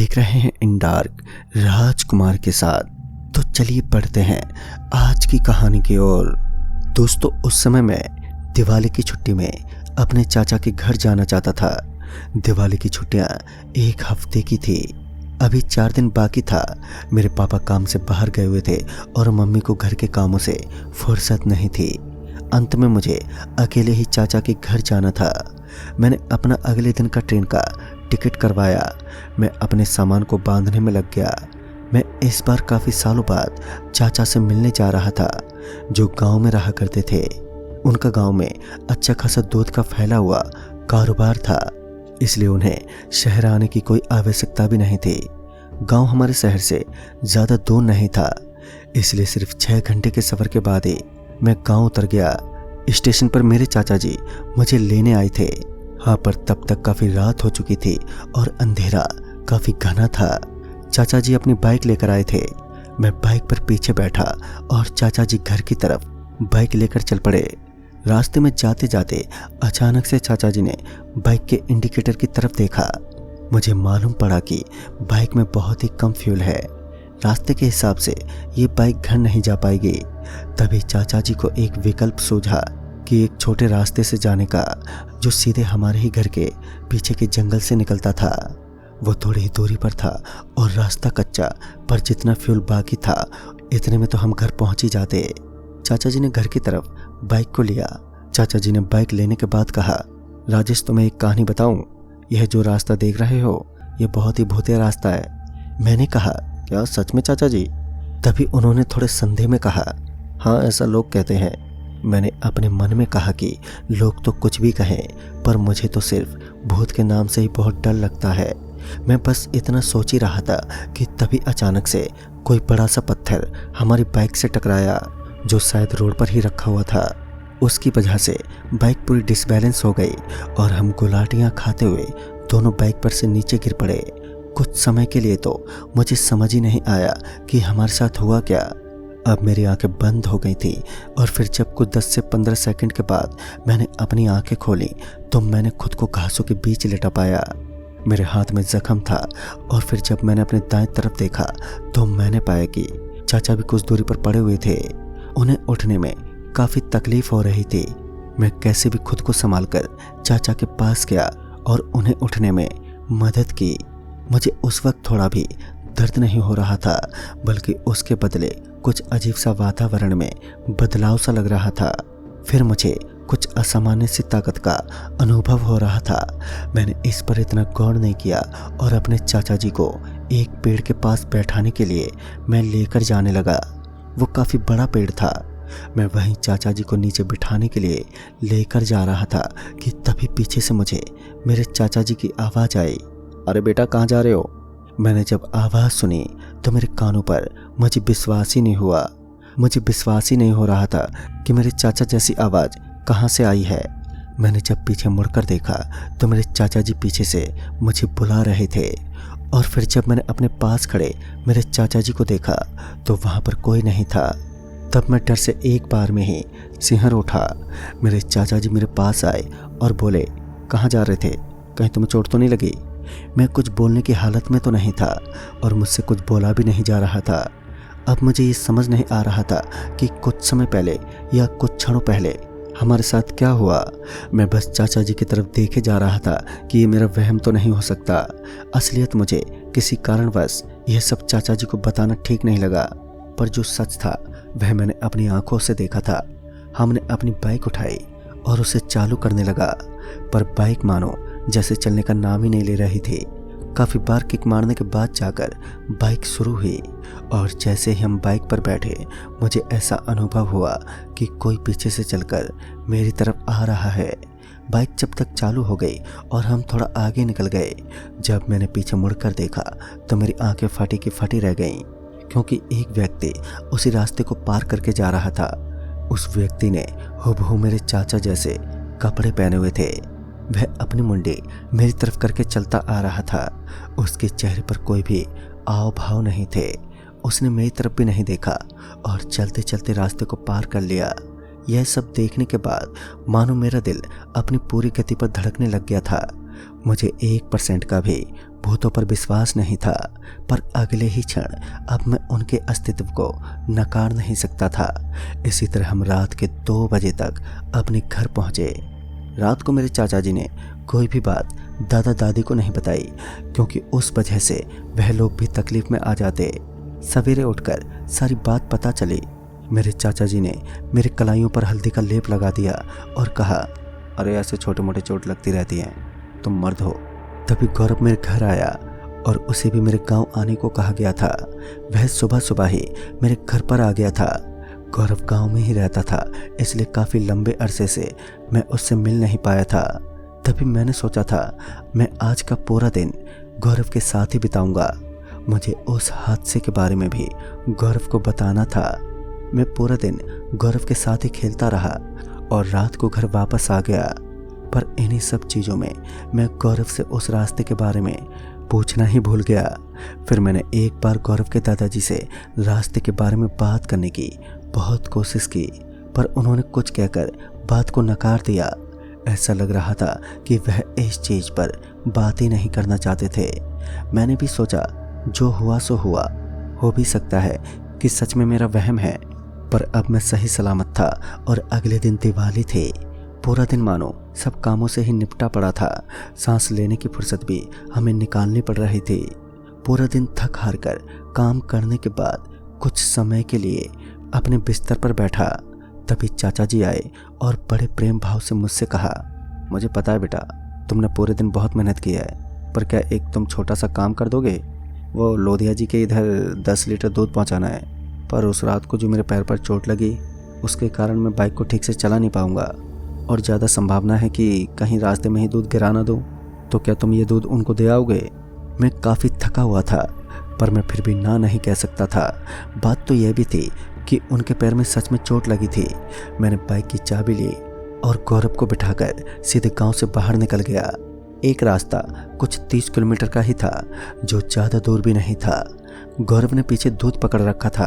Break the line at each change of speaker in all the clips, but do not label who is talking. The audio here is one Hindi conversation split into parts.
देख रहे हैं इन डार्क राजकुमार के साथ। तो चलिए पढ़ते हैं आज की कहानी की ओर। दोस्तों, उस समय मैं दिवाली की छुट्टी में अपने चाचा के घर जाना चाहता था। दिवाली की छुट्टियां 1 हफ्ते की थी। अभी 4 दिन बाकी था। मेरे पापा काम से बाहर गए हुए थे और मम्मी को घर के कामों से फुर्सत नहीं थी। अंत में मुझे अकेले ही चाचा के घर जाना था। मैंने अपना अगले दिन का ट्रेन का टिकट करवाया। मैं अपने सामान को बांधने में लग गया। मैं इस बार काफ़ी सालों बाद चाचा से मिलने जा रहा था, जो गांव में रहा करते थे। उनका गांव में अच्छा खासा दूध का फैला हुआ कारोबार था, इसलिए उन्हें शहर आने की कोई आवश्यकता भी नहीं थी। गांव हमारे शहर से ज़्यादा दूर नहीं था, इसलिए सिर्फ 6 घंटे के सफ़र के बाद ही मैं गांव उतर गया। स्टेशन पर मेरे चाचा जी मुझे लेने आए थे। हाँ, पर तब तक काफ़ी रात हो चुकी थी और अंधेरा काफ़ी घना था। चाचा जी अपनी बाइक लेकर आए थे। मैं बाइक पर पीछे बैठा और चाचा जी घर की तरफ बाइक लेकर चल पड़े। रास्ते में जाते जाते अचानक से चाचा जी ने बाइक के इंडिकेटर की तरफ देखा। मुझे मालूम पड़ा कि बाइक में बहुत ही कम फ्यूल है। रास्ते के हिसाब से ये बाइक घर नहीं जा पाएगी। तभी चाचा जी को एक विकल्प सूझा कि एक छोटे रास्ते से जाने का, जो सीधे हमारे ही घर के पीछे के जंगल से निकलता था। वो थोड़ी ही दूरी पर था और रास्ता कच्चा, पर जितना फ्यूल बाकी था इतने में तो हम घर पहुंच ही जाते। चाचा जी ने घर की तरफ बाइक को लिया। चाचा जी ने बाइक लेने के बाद कहा, राजेश, तुम्हें एक कहानी बताऊं? यह जो रास्ता देख रहे हो, यह बहुत ही भूतिया रास्ता है। मैंने कहा, क्या सच में चाचा जी? तभी उन्होंने थोड़े संदेह में कहा, हाँ, ऐसा लोग कहते हैं। मैंने अपने मन में कहा कि लोग तो कुछ भी कहें, पर मुझे तो सिर्फ भूत के नाम से ही बहुत डर लगता है। मैं बस इतना सोच ही रहा था कि तभी अचानक से कोई बड़ा सा पत्थर हमारी बाइक से टकराया, जो शायद रोड पर ही रखा हुआ था। उसकी वजह से बाइक पूरी डिसबैलेंस हो गई और हम गुलाटियाँ खाते हुए दोनों बाइक पर से नीचे गिर पड़े। कुछ समय के लिए तो मुझे समझ ही नहीं आया कि हमारे साथ हुआ क्या। अब मेरी आंखें बंद हो गई थी और फिर जब कुछ 10 से 15 सेकंड के बाद मैंने अपनी आंखें खोली तो मैंने खुद को घासों के बीच लेटा पाया। मेरे हाथ में जख्म था और फिर जब मैंने अपने दाएं तरफ देखा तो मैंने पाया कि चाचा भी कुछ दूरी पर पड़े हुए थे। उन्हें उठने में काफ़ी तकलीफ हो रही थी। मैं कैसे भी खुद को संभाल कर चाचा के पास गया और उन्हें उठने में मदद की। मुझे उस वक्त थोड़ा भी दर्द नहीं हो रहा था, बल्कि उसके बदले कुछ अजीब सा वातावरण में बदलाव सा लग रहा था। फिर मुझे कुछ असामान्य सी ताकत का अनुभव हो रहा था। मैंने इस पर इतना गौर नहीं किया और अपने चाचा जी को एक पेड़ के पास बैठाने के लिए मैं लेकर जाने लगा। वो काफ़ी बड़ा पेड़ था। मैं वहीं चाचा जी को नीचे बिठाने के लिए लेकर जा रहा था कि तभी पीछे से मुझे मेरे चाचा जी की आवाज़ आई, अरे बेटा, कहाँ जा रहे हो? मैंने जब आवाज़ सुनी तो मेरे कानों पर मुझे विश्वास ही नहीं हुआ। मुझे विश्वास ही नहीं हो रहा था कि मेरे चाचा जैसी आवाज़ कहाँ से आई है। मैंने जब पीछे मुड़कर देखा तो मेरे चाचा जी पीछे से मुझे बुला रहे थे और फिर जब मैंने अपने पास खड़े मेरे चाचा जी को देखा तो वहाँ पर कोई नहीं था। तब मैं डर से एक बार में ही सिहर उठा। मेरे चाचा जी मेरे पास आए और बोले, कहाँ जा रहे थे? कहीं तुम्हें चोट तो नहीं लगी? मैं कुछ बोलने की हालत में तो नहीं था और मुझसे कुछ बोला भी नहीं जा रहा था। अब मुझे ये समझ नहीं आ रहा था कि कुछ समय पहले या कुछ क्षणों पहले हमारे साथ क्या हुआ। मैं बस चाचा जी की तरफ देखे जा रहा था कि ये मेरा वहम तो नहीं हो सकता। असलियत मुझे किसी कारणवश यह सब चाचा जी को बताना ठीक नहीं लगा, पर जो सच था वह मैंने अपनी आंखों से देखा था। हमने अपनी बाइक उठाई और उसे चालू करने लगा, पर बाइक मानो जैसे चलने का नाम ही नहीं ले रही थी। काफ़ी बार किक मारने के बाद जाकर बाइक शुरू हुई और जैसे ही हम बाइक पर बैठे मुझे ऐसा अनुभव हुआ कि कोई पीछे से चलकर मेरी तरफ आ रहा है। बाइक जब तक चालू हो गई और हम थोड़ा आगे निकल गए, जब मैंने पीछे मुड़कर देखा तो मेरी आंखें फटी की फटी रह गईं, क्योंकि एक व्यक्ति उसी रास्ते को पार करके जा रहा था। उस व्यक्ति ने हूबहू मेरे चाचा जैसे कपड़े पहने हुए थे। वह अपनी मुंडी मेरी तरफ करके चलता आ रहा था। उसके चेहरे पर कोई भी आव भाव नहीं थे। उसने मेरी तरफ भी नहीं देखा और चलते चलते रास्ते को पार कर लिया। यह सब देखने के बाद मानो मेरा दिल अपनी पूरी गति पर धड़कने लग गया था। मुझे 1% का भी भूतों पर विश्वास नहीं था, पर अगले ही क्षण अब मैं उनके अस्तित्व को नकार नहीं सकता था। इसी तरह हम रात के 2 बजे तक अपने घर पहुंचे। रात को मेरे चाचा जी ने कोई भी बात दादा दादी को नहीं बताई, क्योंकि उस वजह से वह लोग भी तकलीफ में आ जाते। सवेरे उठकर सारी बात पता चली। मेरे चाचा जी ने मेरे कलाइयों पर हल्दी का लेप लगा दिया और कहा, अरे ऐसे छोटे मोटे चोट लगती रहती हैं, तुम मर्द हो। तभी गौरव मेरे घर आया और उसे भी मेरे गांव आने को कहा गया था। वह सुबह सुबह ही मेरे घर पर आ गया था। गौरव गांव में ही रहता था, इसलिए काफ़ी लंबे अरसे से मैं उससे मिल नहीं पाया था। तभी मैंने सोचा था मैं आज का पूरा दिन गौरव के साथ ही बिताऊंगा। मुझे उस हादसे के बारे में भी गौरव को बताना था। मैं पूरा दिन गौरव के साथ ही खेलता रहा और रात को घर वापस आ गया। पर इन्हीं सब चीज़ों में मैं गौरव से उस रास्ते के बारे में पूछना ही भूल गया। फिर मैंने एक बार गौरव के दादाजी से रास्ते के बारे में बात करने की बहुत कोशिश की, पर उन्होंने कुछ कहकर बात को नकार दिया। ऐसा लग रहा था कि वह इस चीज़ पर बात ही नहीं करना चाहते थे। मैंने भी सोचा जो हुआ सो हुआ, हो भी सकता है कि सच में मेरा वहम है। पर अब मैं सही सलामत था और अगले दिन दिवाली थी। पूरा दिन मानो सब कामों से ही निपटा पड़ा था। सांस लेने की फुर्सत भी हमें निकालनी पड़ रही थी। पूरा दिन थक हार कर काम करने के बाद कुछ समय के लिए अपने बिस्तर पर बैठा। तभी चाचा जी आए और बड़े प्रेम भाव से मुझसे कहा, मुझे पता है बेटा, तुमने पूरे दिन बहुत मेहनत की है, पर क्या एक तुम छोटा सा काम कर दोगे? वो लोधिया जी के इधर 10 लीटर दूध पहुंचाना है। पर उस रात को जो मेरे पैर पर चोट लगी, उसके कारण मैं बाइक को ठीक से चला नहीं पाऊंगा और ज़्यादा संभावना है कि कहीं रास्ते में ही दूध गिरा ना दूँ। तो क्या तुम ये दूध उनको दे आओगे? मैं काफ़ी थका हुआ था, पर मैं फिर भी ना नहीं कह सकता था। बात तो यह भी थी कि उनके पैर में सच में चोट लगी थी। मैंने बाइक की चाबी ली और गौरव को बिठाकर सीधे गांव से बाहर निकल गया। एक रास्ता कुछ 30 किलोमीटर का ही था, जो ज़्यादा दूर भी नहीं था। गौरव ने पीछे दूध पकड़ रखा था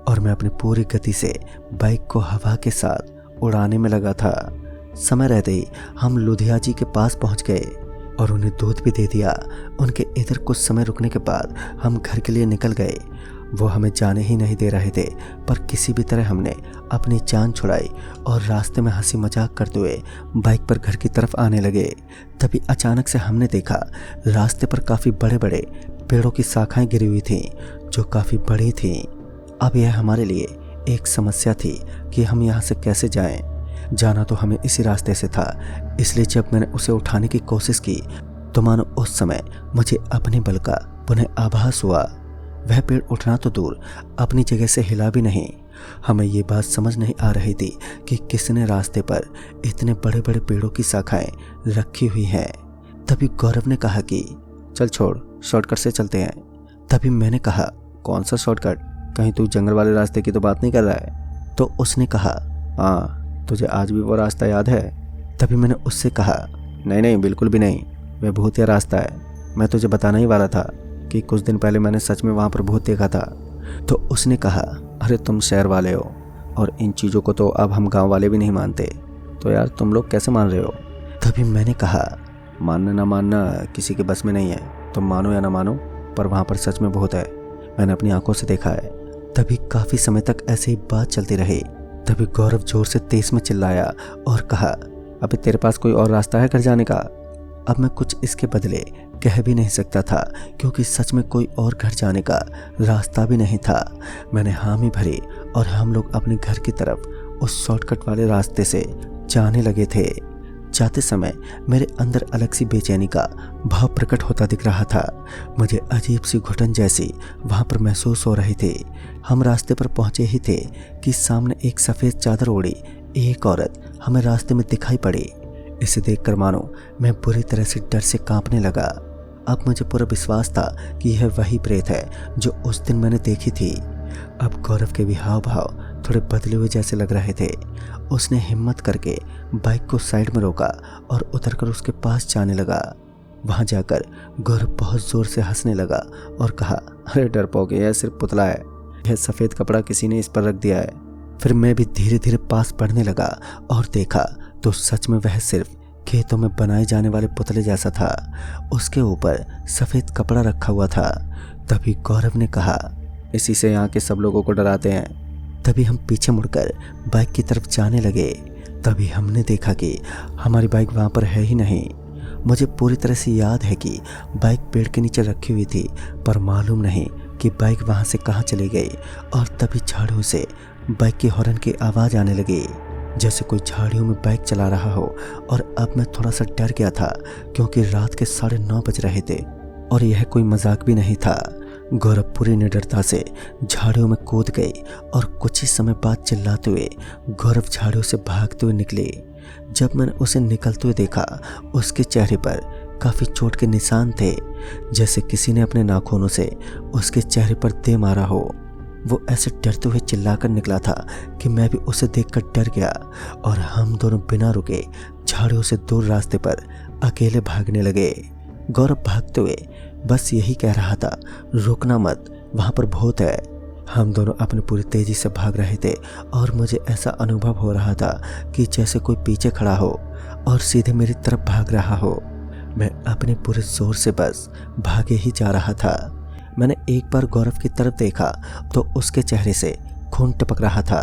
और मैं अपनी पूरी गति से बाइक को हवा के साथ उड़ाने में लगा था। समय रहते ही हम लुधिया जी के पास पहुंच गए और उन्हें दूध भी दे दिया। उनके इधर कुछ समय रुकने के बाद हम घर के लिए निकल गए। वो हमें जाने ही नहीं दे रहे थे, पर किसी भी तरह हमने अपनी जान छुड़ाई और रास्ते में हंसी मजाक करते हुए बाइक पर घर की तरफ आने लगे। तभी अचानक से हमने देखा रास्ते पर काफ़ी बड़े बड़े पेड़ों की शाखाएं गिरी हुई थीं, जो काफ़ी बड़ी थीं। अब यह हमारे लिए एक समस्या थी कि हम यहाँ से कैसे जाएं। जाना तो हमें इसी रास्ते से था, इसलिए जब मैंने उसे उठाने की कोशिश की तो मानो उस समय मुझे अपने बल का पुनः आभास हुआ। वह पेड़ उठना तो दूर, अपनी जगह से हिला भी नहीं। हमें ये बात समझ नहीं आ रही थी कि किसने रास्ते पर इतने बड़े बड़े पेड़ों की शाखाएं रखी हुई हैं। तभी गौरव ने कहा कि चल छोड़, शॉर्टकट से चलते हैं। तभी मैंने कहा, कौन सा शॉर्टकट? कहीं तू जंगल वाले रास्ते की तो बात नहीं कर रहा है? तो उसने कहा, हाँ, तुझे आज भी वो रास्ता याद है? तभी मैंने उससे कहा, नहीं नहीं, बिल्कुल भी नहीं, वह भूतिया रास्ता है। मैं तुझे बताना ही वाला था कि कुछ दिन पहले मैंने सच में वहाँ पर भूत देखा था। तो उसने कहा, अरे तुम शहर वाले हो और इन चीज़ों को तो अब हम गांव वाले भी नहीं मानते, तो यार तुम लोग कैसे मान रहे हो? तभी मैंने कहा, मानना ना मानना किसी के बस में नहीं है, तुम मानो या ना मानो, पर वहाँ पर सच में भूत है, मैंने अपनी आंखों से देखा है। तभी काफ़ी समय तक ऐसे ही बात चलती रही। तभी गौरव जोर से तेज में चिल्लाया और कहा, अबे तेरे पास कोई और रास्ता है घर जाने का? अब मैं कुछ इसके बदले कह भी नहीं सकता था, क्योंकि सच में कोई और घर जाने का रास्ता भी नहीं था। मैंने हामी भरी और हम लोग अपने घर की तरफ उस शॉर्टकट वाले रास्ते से जाने लगे थे। जाते समय मेरे अंदर अलग सी बेचैनी का भाव प्रकट होता दिख रहा था। मुझे अजीब सी घुटन जैसी वहाँ पर महसूस हो रही थी। हम रास्ते पर पहुँचे ही थे कि सामने एक सफ़ेद चादर ओढ़ी एक औरत हमें रास्ते में दिखाई पड़ी। इसे देखकर मानो मैं बुरी तरह से डर से कांपने लगा। अब मुझे पूरा विश्वास था कि यह वही प्रेत है जो उस दिन मैंने देखी थी। अब गौरव के भी हाव भाव थोड़े बदले हुए जैसे लग रहे थे। उसने हिम्मत करके बाइक को साइड में रोका और उतरकर उसके पास जाने लगा। वहां जाकर गौरव बहुत जोर से हंसने लगा और कहा, अरे डरपोक, यह सिर्फ पुतला है, यह सफ़ेद कपड़ा किसी ने इस पर रख दिया है। फिर मैं भी धीरे धीरे पास बढ़ने लगा और देखा तो सच में वह सिर्फ खेतों में बनाए जाने वाले पुतले जैसा था। उसके ऊपर सफ़ेद कपड़ा रखा हुआ था। तभी गौरव ने कहा, इसी से यहाँ के सब लोगों को डराते हैं। तभी हम पीछे मुड़कर बाइक की तरफ जाने लगे। तभी हमने देखा कि हमारी बाइक वहाँ पर है ही नहीं। मुझे पूरी तरह से याद है कि बाइक पेड़ के नीचे रखी हुई थी, पर मालूम नहीं कि बाइक वहाँ से कहाँ चली गई। और तभी झाड़ियों से बाइक की हॉर्न की आवाज़ आने लगी, जैसे कोई झाड़ियों में बाइक चला रहा हो। और अब मैं थोड़ा सा डर गया था, क्योंकि रात के 9:30 बज रहे थे और यह कोई मजाक भी नहीं था। गौरव पूरी निडरता से झाड़ियों में कूद गई और कुछ ही समय बाद चिल्लाते हुए गौरव झाड़ियों से भागते हुए निकले। जब मैंने उसे निकलते हुए देखा, उसके चेहरे पर काफ़ी चोट के निशान थे, जैसे किसी ने अपने नाखूनों से उसके चेहरे पर दे मारा हो। वो ऐसे डरते हुए चिल्लाकर निकला था कि मैं भी उसे देखकर डर गया और हम दोनों बिना रुके झाड़ियों से दूर रास्ते पर अकेले भागने लगे। गौरव भागते हुए बस यही कह रहा था, रुकना मत, वहाँ पर भूत है। हम दोनों अपनी पूरी तेज़ी से भाग रहे थे और मुझे ऐसा अनुभव हो रहा था कि जैसे कोई पीछे खड़ा हो और सीधे मेरी तरफ भाग रहा हो। मैं अपने पूरे जोर से बस भागे ही जा रहा था। मैंने एक बार गौरव की तरफ देखा तो उसके चेहरे से खून टपक रहा था।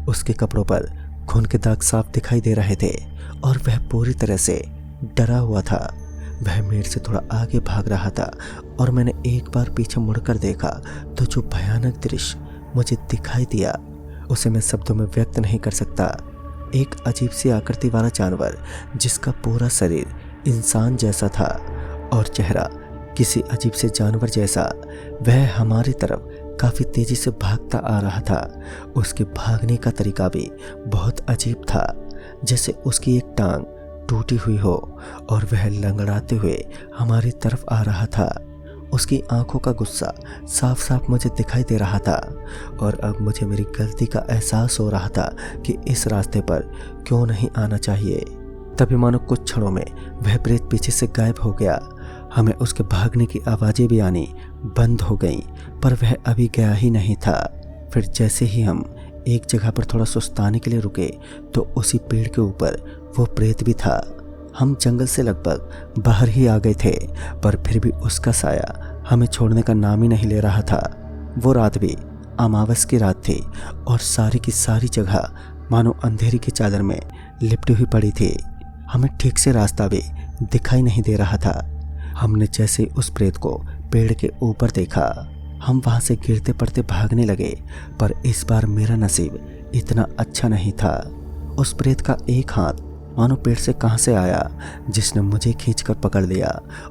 उसके कपड़ों पर खून के दाग साफ दिखाई दे रहे थे और वह पूरी तरह से डरा हुआ था। वह मेरे से थोड़ा आगे भाग रहा था और मैंने एक बार पीछे मुड़कर देखा तो जो भयानक दृश्य मुझे दिखाई दिया उसे मैं शब्दों में व्यक्त नहीं कर सकता। एक अजीब सी आकृति वाला जानवर, जिसका पूरा शरीर इंसान जैसा था और चेहरा किसी अजीब से जानवर जैसा, वह हमारी तरफ काफ़ी तेज़ी से भागता आ रहा था। उसके भागने का तरीका भी बहुत अजीब था, जैसे उसकी एक टांग टूटी हुई हो और वह लंगड़ाते हुए हमारी तरफ आ रहा था। उसकी आंखों का गुस्सा साफ साफ मुझे दिखाई दे रहा था और अब मुझे मेरी गलती का एहसास हो रहा था कि इस रास्ते पर क्यों नहीं आना चाहिए। तभी मानो कुछ क्षणों में वह प्रेत पीछे से गायब हो गया। हमें उसके भागने की आवाज़ें भी आनी बंद हो गईं, पर वह अभी गया ही नहीं था। फिर जैसे ही हम एक जगह पर थोड़ा सुस्ताने के लिए रुके तो उसी पेड़ के ऊपर वो प्रेत भी था। हम जंगल से लगभग बाहर ही आ गए थे, पर फिर भी उसका साया हमें छोड़ने का नाम ही नहीं ले रहा था। वो रात भी अमावस की रात थी और सारी की सारी जगह मानो अंधेरी की चादर में लिपटी हुई पड़ी थी। हमें ठीक से रास्ता भी दिखाई नहीं दे रहा था। हमने जैसे उस प्रेत को पेड़ के ऊपर देखा, हम वहां से गिरते पड़ते भागने लगे, पर इस बार मेरा नसीब इतना अच्छा नहीं था। उस प्रेत का एक हाथ मानो पेड़ से कहां से आया, जिसने मुझे खींचकर पकड़ लिया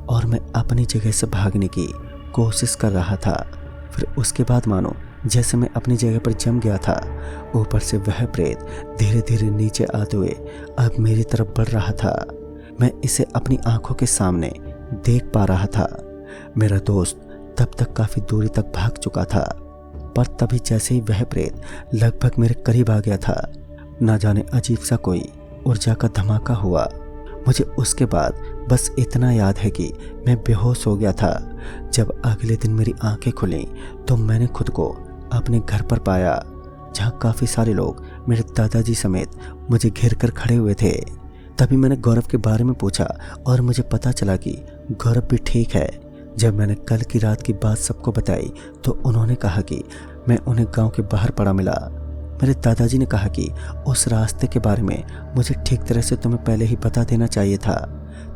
और मैं अपनी जगह से भागने की कोशिश कर रहा था। फिर उसके बाद मानो जैसे मैं अपनी जगह पर जम गया था, ऊपर से वह प्रेत धीरे धीरे नीचे आते हुए अब मेरी तरफ बढ़ रहा था। मैं इसे अपनी आंखों के सामने देख पा रहा था। मेरा दोस्त तब तक काफी दूरी तक भाग चुका था, पर तभी जैसे ही वह प्रेत लगभग मेरे करीब आ गया था, ना जाने अजीब सा कोई ऊर्जा का धमाका हुआ। मुझे उसके बाद बस इतना याद है कि मैं बेहोश हो गया था। जब अगले दिन मेरी आंखें खुली तो मैंने खुद को अपने घर पर पाया, जहां काफ़ी सारे लोग मेरे दादाजी समेत मुझे घेर कर खड़े हुए थे। तभी मैंने गौरव के बारे में पूछा और मुझे पता चला कि गौरव भी ठीक है। जब मैंने कल की रात की बात सबको बताई तो उन्होंने कहा कि मैं उन्हें गांव के बाहर पड़ा मिला। मेरे दादाजी ने कहा कि उस रास्ते के बारे में मुझे ठीक तरह से तुम्हें पहले ही बता देना चाहिए था।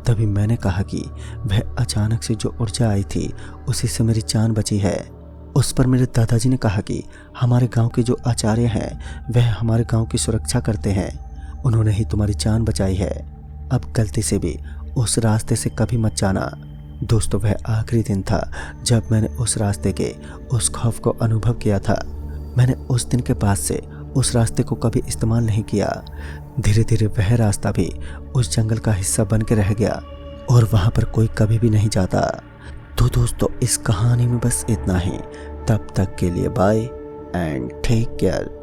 तभी मैंने कहा कि वह अचानक से जो ऊर्जा आई थी उसी से मेरी जान बची है। उस पर मेरे दादाजी ने कहा कि हमारे गांव के जो आचार्य हैं वह हमारे गांव की सुरक्षा करते हैं, उन्होंने ही तुम्हारी जान बचाई है। अब गलती से भी उस रास्ते से कभी मत जाना। दोस्तों, वह आखिरी दिन था जब मैंने उस रास्ते के उस खौफ को अनुभव किया था। मैंने उस दिन के बाद से उस रास्ते को कभी इस्तेमाल नहीं किया। धीरे धीरे वह रास्ता भी उस जंगल का हिस्सा बन के रह गया और वहाँ पर कोई कभी भी नहीं जाता। तो दोस्तों, इस कहानी में बस इतना ही। तब तक के लिए बाय एंड टेक केयर।